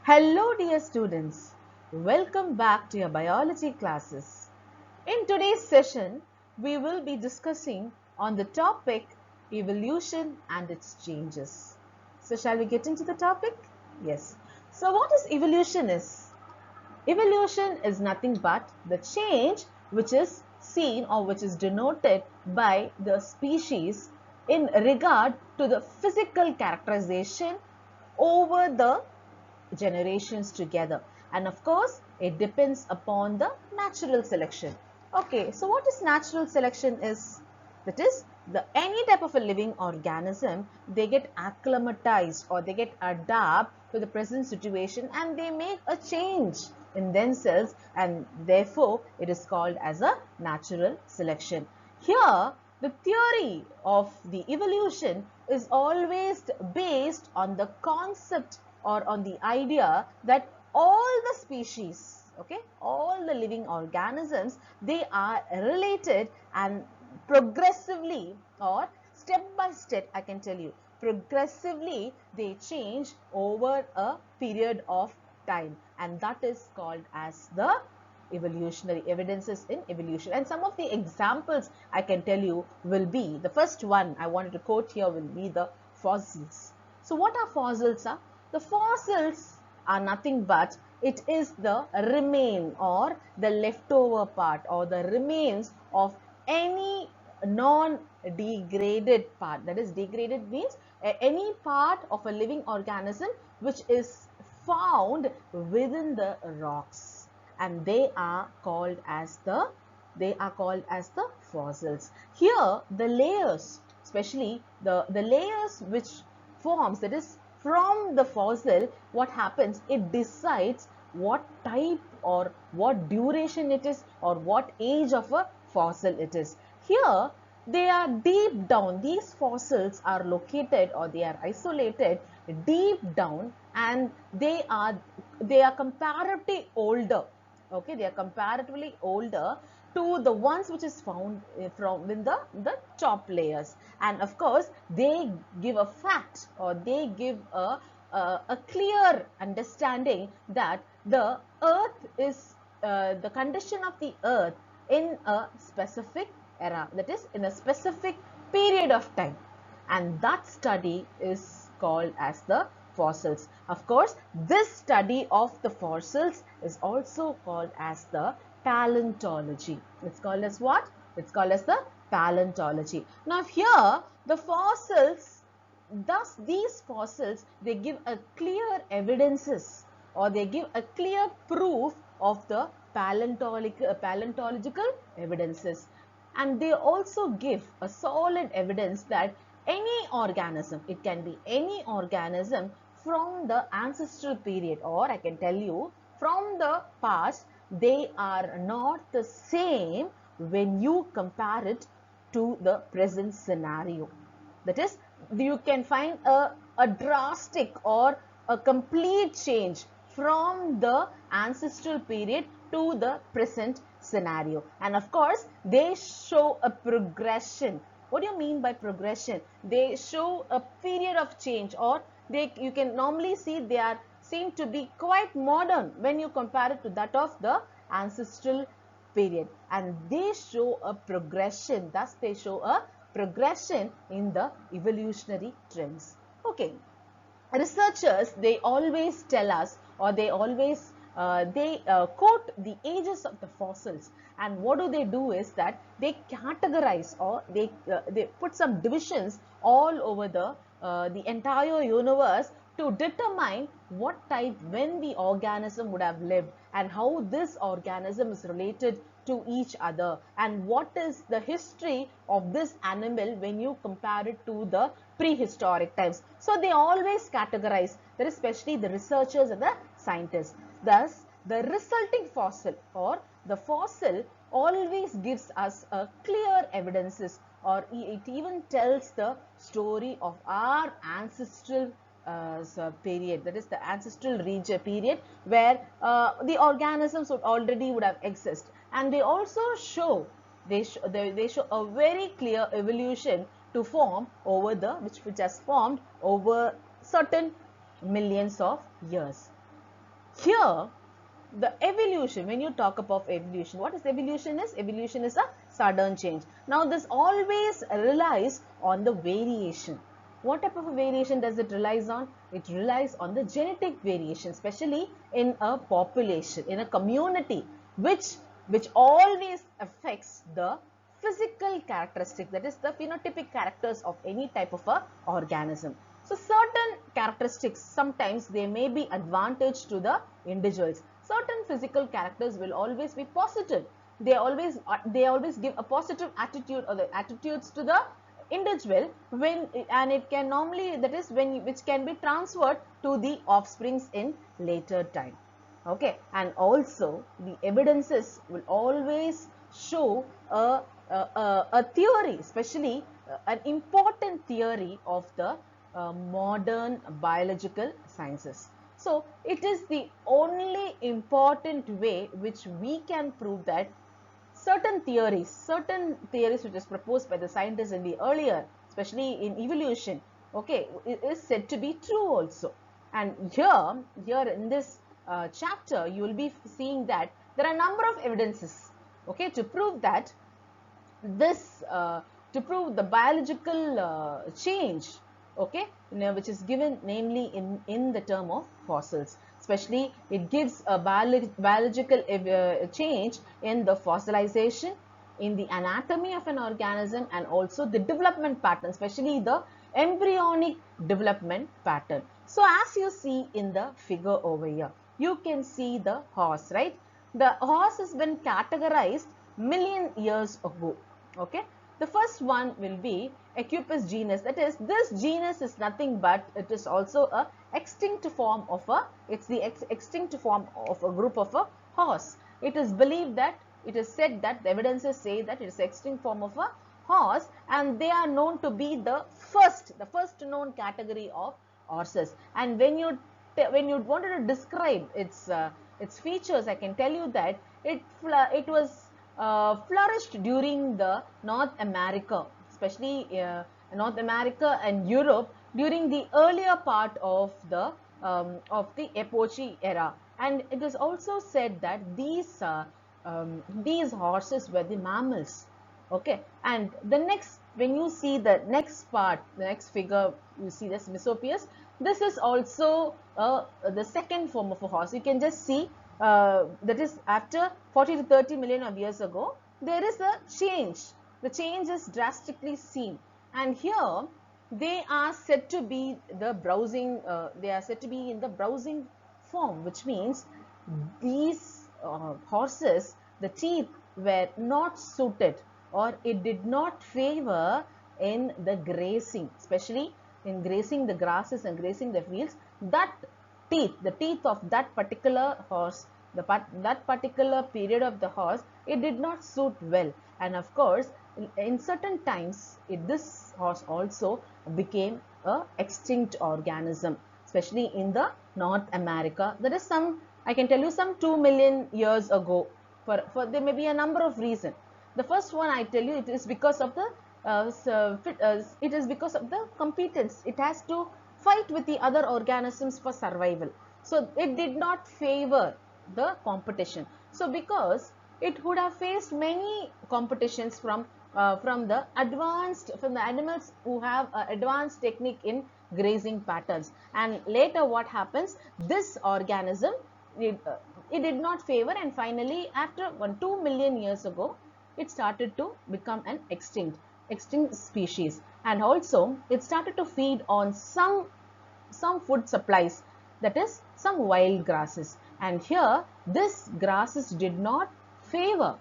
Hello dear students, welcome back to your biology classes. In today's session, we will be discussing on the topic evolution and its changes. So shall we get into the topic? Yes. So what is evolution is? Evolution is nothing but the change which is seen or which is denoted by the species in regard to the physical characterization over the generations together, and of course it depends upon the natural selection. Okay, so what is natural selection is? That is, the any type of a living organism, they get acclimatized or they get adapt to the present situation and they make a change in themselves, and therefore it is called as a natural selection. Here the theory of the evolution is always based on the concept or on the idea that all the species, okay, all the living organisms, they are related, and progressively or step by step, I can tell you, progressively they change over a period of time, and that is called as the evolutionary evidences in evolution. And some of the examples I can tell you will be, the first one I wanted to quote here will be the fossils. So what are fossils? The fossils are nothing but it is the remain or the leftover part or the remains of any non-degraded part. That is, degraded means any part of a living organism which is found within the rocks, and they are called as the fossils. Here the layers, especially the layers which forms, that is from the fossil, what happens, it decides what type or what duration it is or what age of a fossil it is. Here they are deep down, these fossils are located or they are isolated deep down, and they are comparatively older. Okay, they are comparatively older to the ones which is found from in the top layers. And of course they give a fact or they give a clear understanding that the earth is the condition of the earth in a specific era, that is in a specific period of time, and that study is called as the fossils. Of course, this study of the fossils is also called as the paleontology. It's called as what? It's called as the paleontology. Now here the fossils, thus these fossils, they give a clear evidences or they give a clear proof of the paleontological evidences, and they also give a solid evidence that any organism, it can be any organism from the ancestral period, or I can tell you from the past, they are not the same when you compare it to the present scenario. That is, you can find a drastic or a complete change from the ancestral period to the present scenario. And of course, they show a progression. What do you mean by progression? They show a period of change, or you can normally see they are seem to be quite modern when you compare it to that of the ancestral period, and they show a progression. Thus they show a progression in the evolutionary trends. Okay, researchers, they always tell us, or they always quote the ages of the fossils, and what do is that they categorize or they put some divisions all over the entire universe to determine what type, when the organism would have lived, and how this organism is related to each other, and what is the history of this animal when you compare it to the prehistoric times. So they always categorize, that is especially the researchers and the scientists. Thus the resulting fossil or the fossil always gives us a clear evidences, or it even tells the story of our ancestral period, that is the ancestral region period, where the organisms would have existed, and they also show they show a very clear evolution to form over which has formed over certain millions of years. Here, the evolution, when you talk about evolution, what is evolution is? Evolution is a sudden change. Now, this always relies on the variation. What type of a variation does it relies on? It relies on the genetic variation, especially in a population, in a community, which always affects the physical characteristic, that is the phenotypic characters of any type of a organism. So certain characteristics, sometimes they may be advantage to the individuals. Certain physical characters will always be positive. They always give a positive attitude, or the attitudes to the individual, and it can normally, that is which can be transferred to the offsprings in later time. Okay, and also the evidences will always show a theory, especially an important theory of the modern biological sciences. So it is the only important way which we can prove that certain theories which is proposed by the scientists in the earlier, especially in evolution, okay, is said to be true also. And here in this chapter, you will be seeing that there are a number of evidences, okay, to prove that this to prove the biological change, okay, which is given namely in the term of fossils. Especially it gives a biological change in the fossilization, in the anatomy of an organism, and also the development pattern, especially the embryonic development pattern. So as you see in the figure over here, you can see the horse, right? The horse has been categorized million years ago. Okay, the first one will be Equus genus. That is, this genus is nothing but it is also a extinct form of a, it's the extinct form of a group of a horse. It is believed that, it is said that, the evidences say that it is extinct form of a horse, and they are known to be the first known category of horses. And when you wanted to describe its features, I can tell you that it was flourished during the North America, especially North America and Europe, during the earlier part of the Epoche era. And it is also said that these horses were the mammals. Okay, and the next, when you see the next part, the next figure, you see this Mesopius. This is also the second form of a horse. You can just see that is after 40 to 30 million of years ago, there is a change. The change is drastically seen, and here they are said to be the browsing. They are said to be in the browsing form, which means these horses, the teeth were not suited, or it did not favor in the grazing, especially in grazing the grasses and grazing the fields. That the teeth of that particular horse, that particular period of the horse, it did not suit well. And of course, in certain times, this horse also became a extinct organism, especially in the North America. There is some, I can tell you, some 2 million years ago. For there may be a number of reasons. The first one, I tell you, it is because of the it is because of the competence. It has to fight with the other organisms for survival. So it did not favor the competition. So because it would have faced many competitions from the animals who have advanced technique in grazing patterns. And later what happens, this organism, it did not favor, and finally after 2 million years ago, it started to become an extinct species. And also it started to feed on some food supplies, that is some wild grasses. And here this grasses did not favor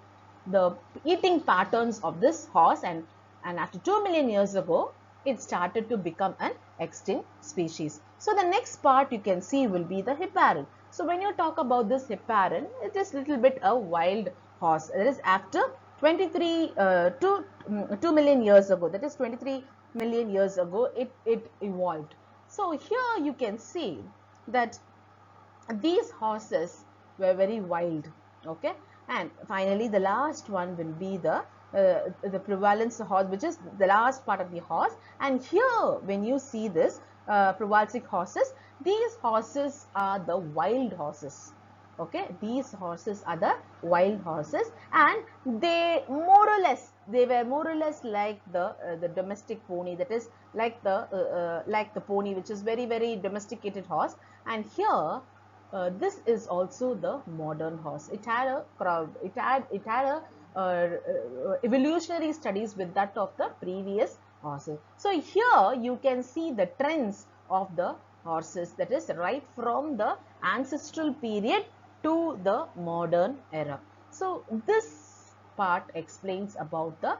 the eating patterns of this horse, and after 2 million years ago, it started to become an extinct species. So the next part you can see will be the hipparine. So when you talk about this hipparine, it is little bit a wild horse. That is after 2 million years ago, that is 23 million years ago, it evolved. So here you can see that these horses were very wild. Okay, and finally the last one will be the prevalence horse, which is the last part of the horse. And here when you see this Provalsic horses, These horses are the wild horses. Okay, these horses are the wild horses, and they were more or less like the domestic pony, that is like the pony which is very domesticated horse. And here this is also the modern horse. It had a crowd, it had a evolutionary studies with that of the previous horses. So here you can see the trends of the horses, that is right from the ancestral period to the modern era. So this part explains about the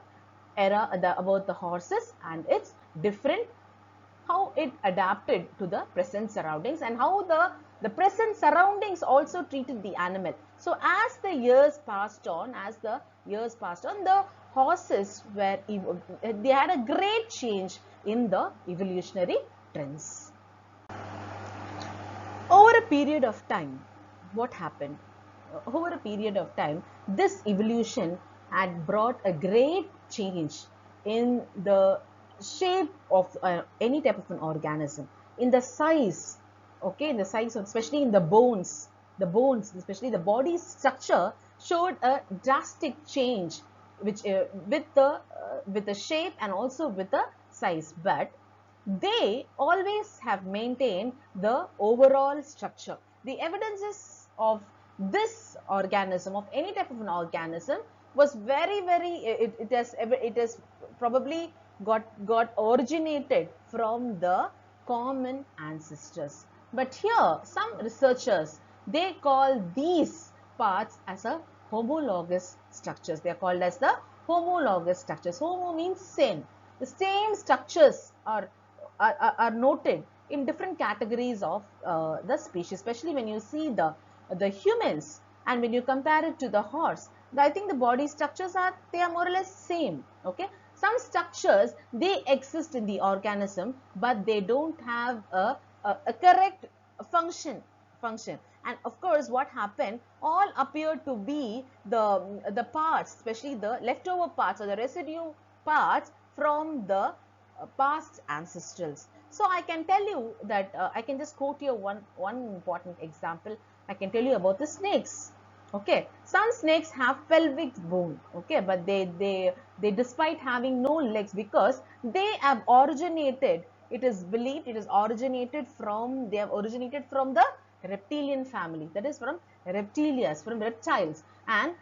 about the horses and its different, how it adapted to the present surroundings, and how the present surroundings also treated the animal. So as the years passed on, the horses they had a great change in the evolutionary trends. Over a period of time, what happened? Over a period of time, this evolution had brought a great change in the shape of any type of an organism, in the size, okay, in the size of, especially in the bones, especially the body structure showed a drastic change, which with the shape and also with the size. But they always have maintained the overall structure. The evidences of this organism, of any type of an organism, was it has probably got originated from the common ancestors. But here some researchers, they call these parts as a homologous structures. They are called as the homologous structures. Homo means same. The same structures are noted in different categories of the species, especially when you see the humans and when you compare it to the horse. I think the body structures they are more or less same. Okay, some structures, they exist in the organism, but they don't have a correct function. And of course, what happened, all appear to be the parts, especially the leftover parts or the residue parts from the past ancestrals. So I can tell you that I can just quote you one important example. I can tell you about the snakes. Okay, some snakes have pelvic bone. Okay, but they despite having no legs, because they have originated. It is believed it is originated from, they have originated from the reptilian family. That is from reptilias, from reptiles, and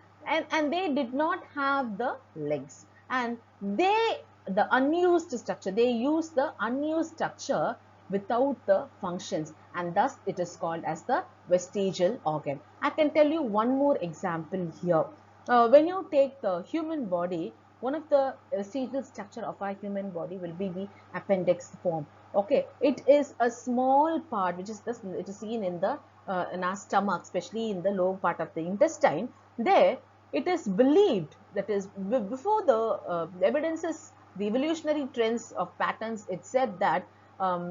they did not have the legs, and the unused structure, they use the unused structure without the functions, and thus it is called as the vestigial organ. I can tell you one more example here. When you take the human body, one of the vestigial structure of our human body will be the appendix form. Okay, it is a small part which is this, it is seen in our stomach, especially in the lower part of the intestine. There it is believed, that is before the evidences, the evolutionary trends of patterns, it said that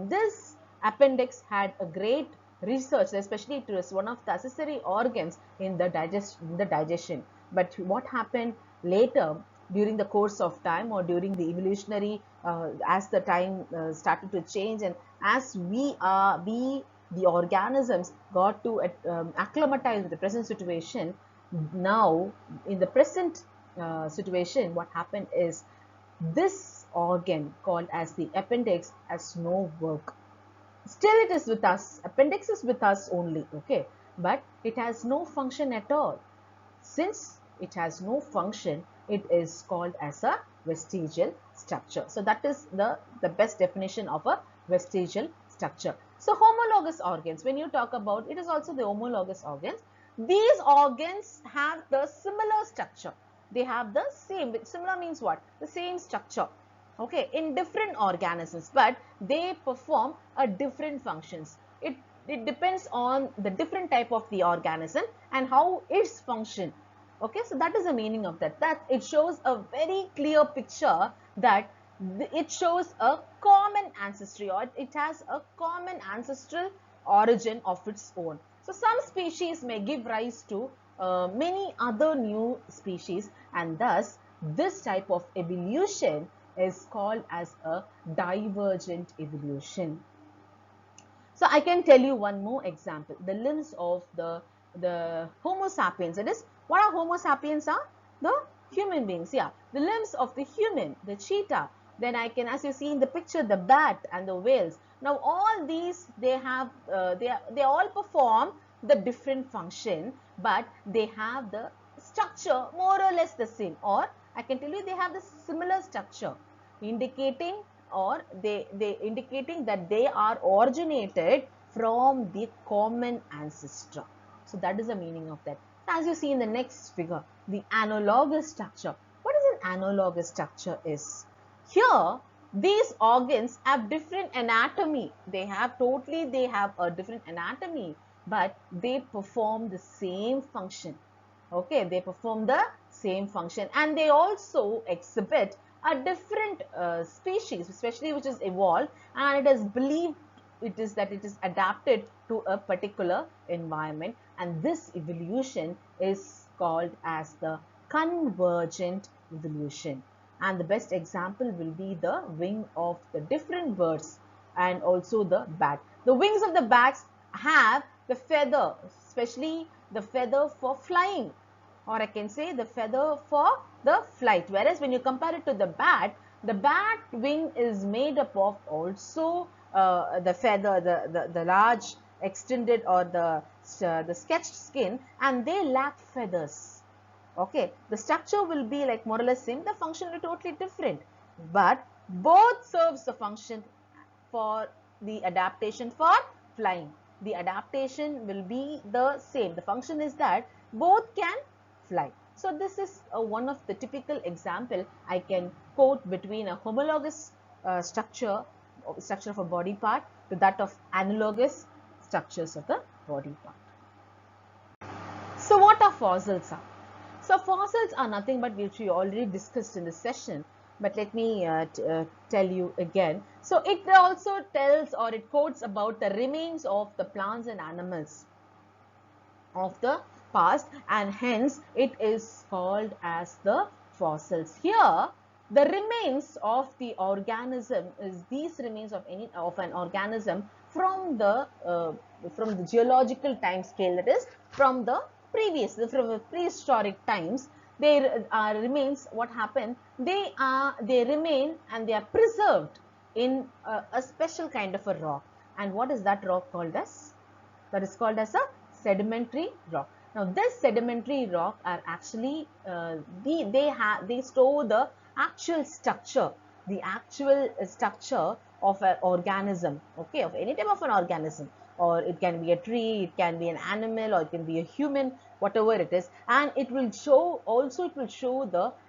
this appendix had a great research, especially it was one of the accessory organs in the digestion. But what happened later, during the course of time, or during the evolutionary as the time started to change, and as we the organisms got to acclimatize with the present situation. Now in the present situation, what happened is, this organ called as the appendix has no work. Still it is with us, appendix is with us only, okay, but it has no function at all. Since it has no function, it is called as a vestigial structure. So that is the best definition of a vestigial structure. So homologous organs, when you talk about, it is also the homologous organs. These organs have the similar structure. They have the same, similar means what? The same structure, okay, in different organisms, but they perform a different functions. It depends on the different type of the organism and how its function. Okay, so that is the meaning of that it shows a very clear picture, that it shows a common ancestry, or it has a common ancestral origin of its own. So some species may give rise to many other new species, and thus this type of evolution is called as a divergent evolution. So I can tell you one more example. The limbs of the Homo sapiens. It is, what are Homo sapiens are? The human beings. Yeah, the limbs of the human, the cheetah. Then I can, as you see in the picture, the bat and the whales. Now all these, they have they all perform the different function, but they have the structure more or less the same, or I can tell you they have the similar structure, indicating, or they indicating that they are originated from the common ancestor. So that is the meaning of that. As you see in the next figure, the analogous structure. What is an analogous structure is? Here, these organs have different anatomy. They have a different anatomy, but they perform the same function. Okay, they perform the same function, and they also exhibit a different species, especially which is evolved, and it is believed that it is adapted to a particular environment, and this evolution is called as the convergent evolution. And the best example will be the wing of the different birds and also the bat. The wings of the bats have the feather, especially the feather for flying, or I can say the feather for the flight. Whereas when you compare it to the bat wing is made up of also the feather, the large extended, or the sketched skin, and they lack feathers. Okay, the structure will be like more or less same, the function will be totally different, but both serves the function for the adaptation for flying. The adaptation will be the same. The function is that both can fly. So this is one of the typical example I can quote between a homologous structure of a body part to that of analogous structures of the body part. So what are fossils are? So fossils are nothing but which we already discussed in this session, but let me tell you again. So it also tells, or it quotes about the remains of the plants and animals of the past, and hence it is called as the fossils. Here the remains of the organism is these remains of an organism from the geological time scale, that is from the prehistoric times. They remains, what happened, they remain and they are preserved in a special kind of a rock. And what is that rock called as? That is called as a sedimentary rock. Now this sedimentary rock are actually they store the actual structure, of an organism, okay, of any type of an organism, or it can be a tree, it can be an animal, or it can be a human, whatever it is, and it will show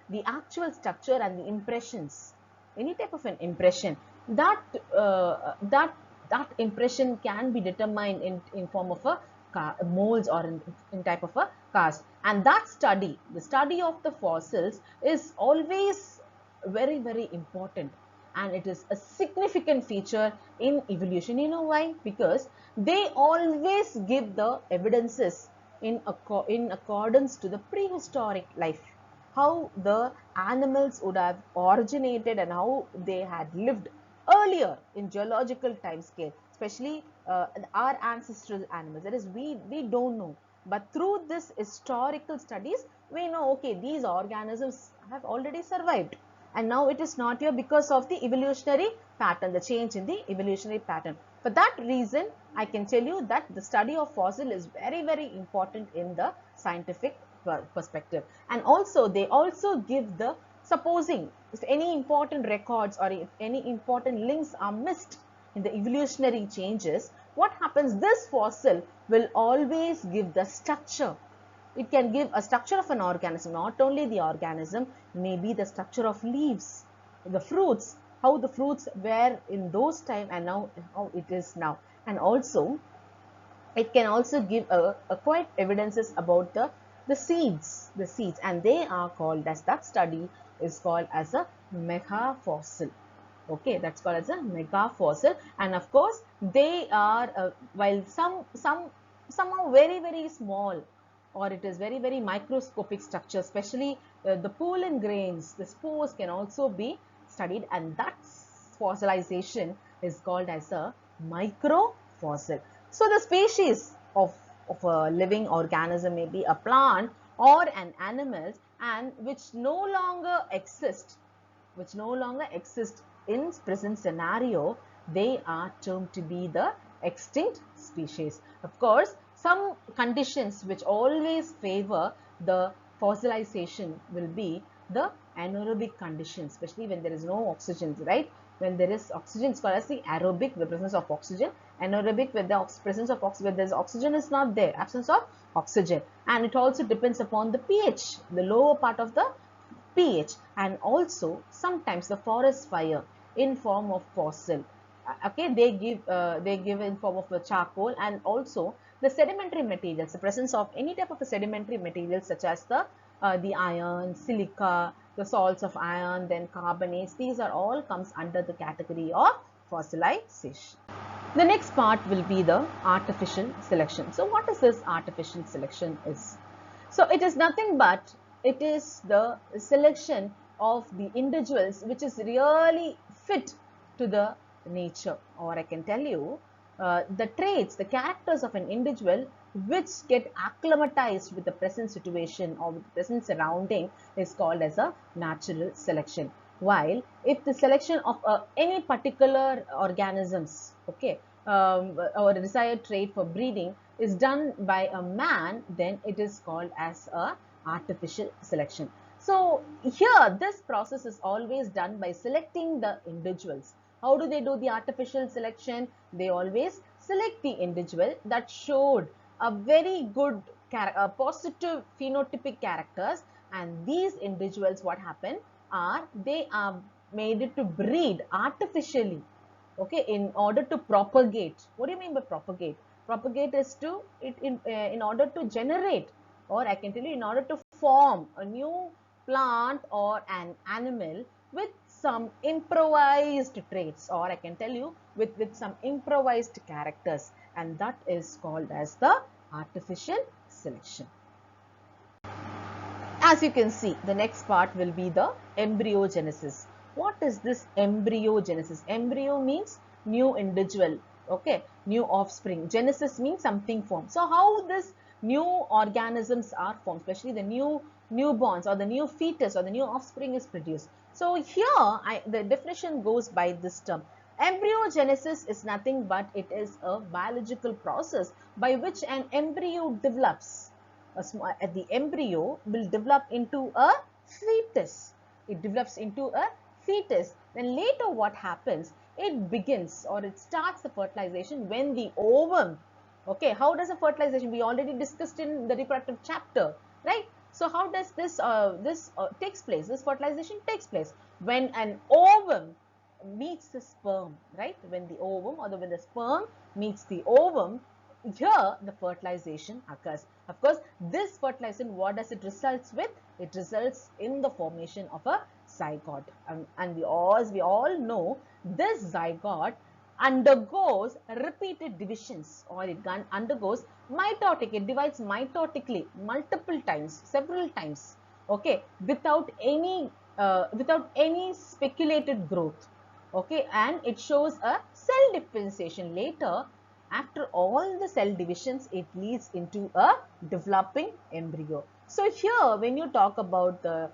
the actual structure and the impressions, any type of an impression that that impression can be determined in form of a molds, or in type of a cast. And that study, the study of the fossils, is always very important, and it is a significant feature in evolution. You know why? Because they always give the evidences in accordance to the prehistoric life, how the animals would have originated and how they had lived earlier in geological time scale, especially our ancestral animals. That is, we don't know, but through this historical studies, we know, okay, these organisms have already survived, and now it is not here because of the evolutionary pattern, the change in the evolutionary pattern. For that reason, I can tell you that the study of fossil is very important in the scientific perspective. And also they also give the, supposing if any important records or if any important links are missed in the evolutionary changes, what happens, this fossil will always give the structure. It can give a structure of an organism, not only the organism, maybe the structure of leaves, the fruits, how the fruits were in those time and now how it is now. And also it can also give a quite evidences about the seeds, and they are called as, that study is called as a mega fossil. Okay, that's called as a mega fossil. And of course they are while some are very small, or it is very microscopic structure, especially the pollen grains, the spores can also be studied, and that fossilization is called as a micro fossil. So the species of a living organism may be a plant or an animal and which no longer exist in present scenario, they are termed to be the extinct species. Of course, some conditions which always favor the fossilization will be the anaerobic conditions, especially when there is no oxygen, right? When there is oxygen, it's called as the aerobic, the presence of oxygen. Anaerobic, when the presence of oxygen, when there's oxygen is not there, absence of oxygen. And it also depends upon the pH, the lower part of the pH, and also sometimes the forest fire in form of fossil. Okay, they give in form of a charcoal, and also the sedimentary materials, the presence of any type of a sedimentary materials such as the iron, silica, the salts of iron, then carbonates. These are all comes under the category of fossilization. The next part will be the artificial selection. So what is this artificial selection is? So it is nothing but it is the selection of the individuals which is really fit to the nature, or I can tell you the traits, the characters of an individual which get acclimatized with the present situation or with the present surrounding is called as a natural selection. While if the selection of any particular organisms, okay, or a desired trait for breeding is done by a man, then it is called as a artificial selection. So here this process is always done by selecting the individuals. How do they do the artificial selection? They always select the individual that showed a very good positive phenotypic characters, and these individuals, what happen are they are made it to breed artificially, okay, in order to propagate. What do you mean by propagate? Propagate is to in order to generate, or I can tell you in order to form a new plant or an animal with some improvised traits, or I can tell you with some improvised characters, and that is called as the artificial selection. As you can see, the next part will be the embryogenesis. What is this embryogenesis? Embryo means new individual, okay, new offspring. Genesis means something formed. So how this new organisms are formed, especially the newborns or the new fetus or the new offspring is produced. So here the definition goes by this term. Embryogenesis is nothing but it is a biological process by which an embryo develops. The embryo will develop into a fetus. It develops into a fetus. Then later what happens? It begins or it starts the fertilization when the ovum. Okay, how does the fertilization? We already discussed in the reproductive chapter, right? So how does this takes place? This fertilization takes place when an ovum meets the sperm, right? When the ovum or when the sperm meets the ovum, here the fertilization occurs. Of course, this fertilization, what does it results with? It results in the formation of a zygote. And we all know, this zygote undergoes repeated divisions, or it undergoes mitotic. It divides mitotically multiple times, several times, okay, without any speculated growth, okay, and it shows a cell differentiation later. After all the cell divisions, it leads into a developing embryo. So here, when you talk about the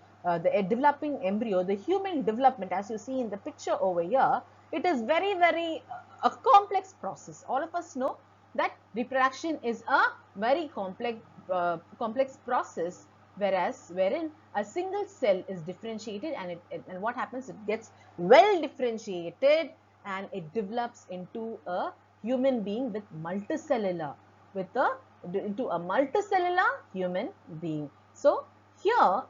developing embryo, the human development, as you see in the picture over here, it is very a complex process. All of us know that reproduction is a very complex process, wherein a single cell is differentiated, and what happens? It gets well differentiated and it develops into a human being with multicellular, into a multicellular human being. So here,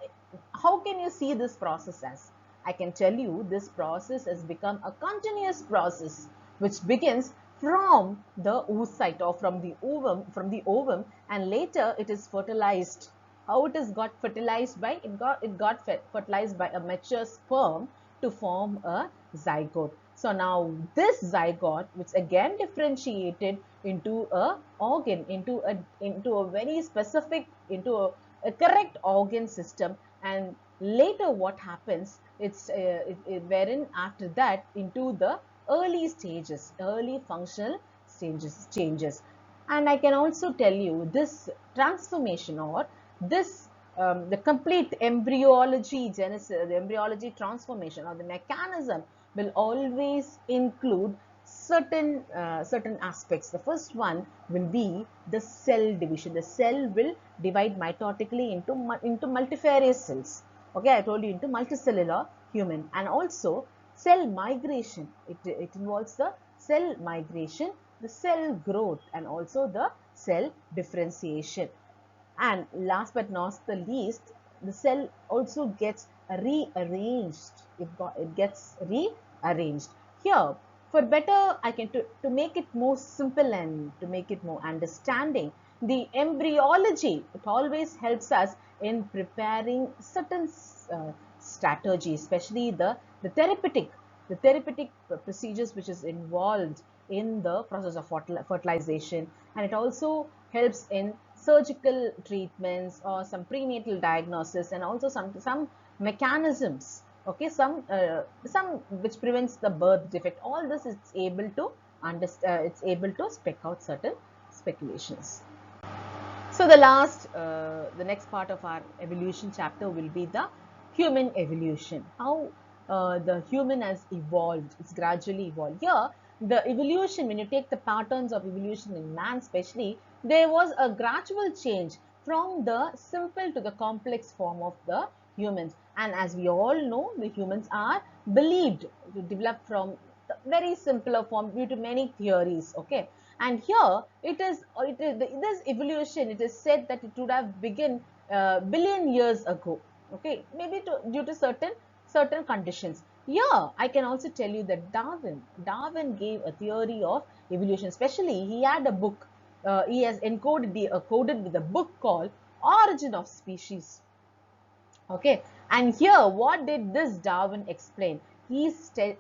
how can you see this process as? I can tell you this process has become a continuous process which begins from the oocyte or from the ovum, and later it is fertilized. How it is got fertilized by? It got fertilized by a mature sperm to form a zygote. So now this zygote, which again differentiated into a organ, into a very specific, into a correct organ system, and later what happens? It's wherein after that into the early stages, early functional changes. And I can also tell you this transformation, or this the complete embryology genesis, the embryology transformation, or the mechanism will always include certain aspects. The first one will be the cell division. The cell will divide mitotically into multifarious cells. Okay, I told you, into multicellular human. And also cell migration. It involves the cell migration, the cell growth, and also the cell differentiation. And last but not the least, the cell also gets rearranged. It gets rearranged. Here, for better, to make it more simple and to make it more understanding, the embryology, it always helps us in preparing certain strategies, especially the therapeutic procedures which is involved in the process of fertilization, and it also helps in surgical treatments or some prenatal diagnosis, and also some mechanisms, okay, some which prevents the birth defect. All this it's able to understand, it's able to spec out certain speculations. So the next part of our evolution chapter will be the human evolution. How the human has evolved, it's gradually evolved. Here, the evolution, when you take the patterns of evolution in man especially, there was a gradual change from the simple to the complex form of the humans. And as we all know, the humans are believed to develop from the very simpler form due to many theories, okay. And here this evolution, it is said that it would have begun billion years ago, okay, maybe due to certain conditions. Yeah, I can also tell you that Darwin gave a theory of evolution. Especially, he had a book. He has coded with a book called Origin of Species. Okay, and here what did this Darwin explain? He said,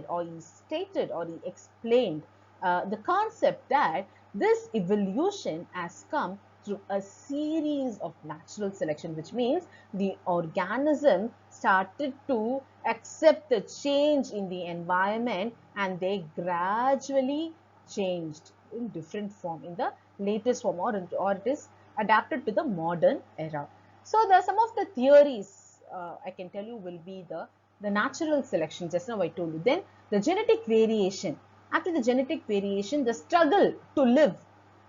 or he stated, or he explained the concept that this evolution has come through a series of natural selection, which means the organism started to accept the change in the environment, and they gradually changed in different form, in the latest form, or it is adapted to the modern era. So some of the theories I can tell you will be the natural selection, just now I told you. Then the genetic variation. After the genetic variation, the struggle to live,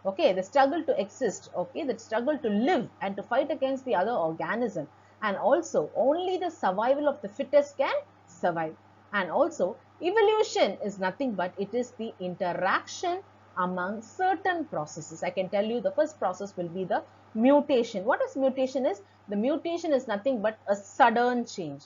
okay, the struggle to exist, okay, the struggle to live and to fight against the other organism. And also only the survival of the fittest can survive. And also evolution is nothing but it is the interaction among certain processes. I can tell you the first process will be the mutation. What is mutation is? The mutation is nothing but a sudden change.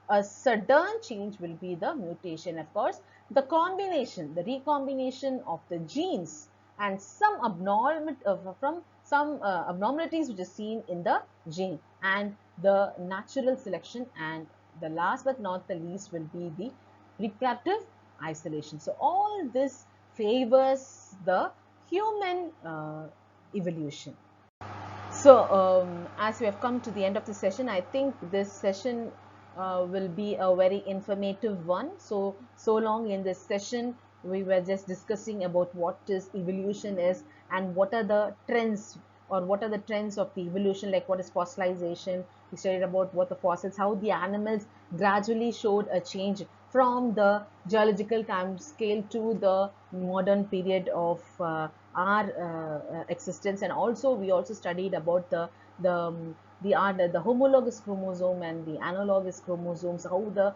A sudden change will be the mutation. Of course, the combination, the recombination of the genes and some abnormalities which is seen in the gene, and the natural selection, and the last but not the least will be the reproductive isolation. So all this favors the human evolution. So, as we have come to the end of the session, I think this session will be a very informative one. So long in this session, we were just discussing about what is evolution is, and what are the trends, or what are the trends of the evolution, like what is fossilization. We studied about what the fossils, how the animals gradually showed a change from the geological time scale to the modern period of our existence. And also we also studied about the homologous chromosome and the analogous chromosomes, how the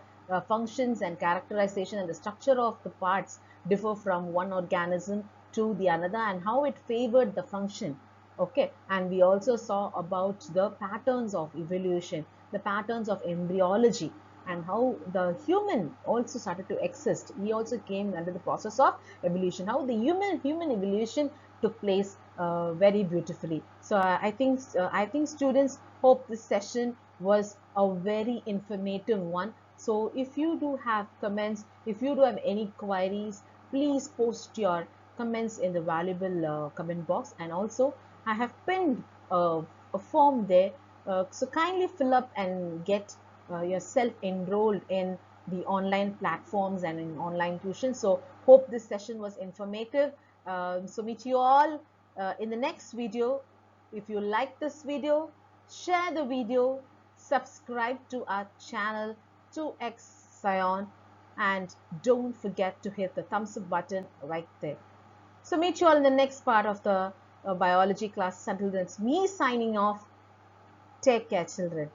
functions and characterization and the structure of the parts differ from one organism to the another, and how it favored the function. Okay, and we also saw about the patterns of evolution, the patterns of embryology, and how the human also started to exist. He also came under the process of evolution, how the human evolution took place very beautifully. So I think students hope this session was a very informative one. So if you do have comments, if you do have any queries, please post your comments in the valuable comment box. And also I have pinned a form there, so kindly fill up and get yourself enrolled in the online platforms and in online tuition. So hope this session was informative, So meet you all in the next video. If you like this video, share the video, subscribe to our channel 2x Scion, and don't forget to hit the thumbs up button right there. So meet you all in the next part of the biology class. Until then, it's me signing off. Take care, children.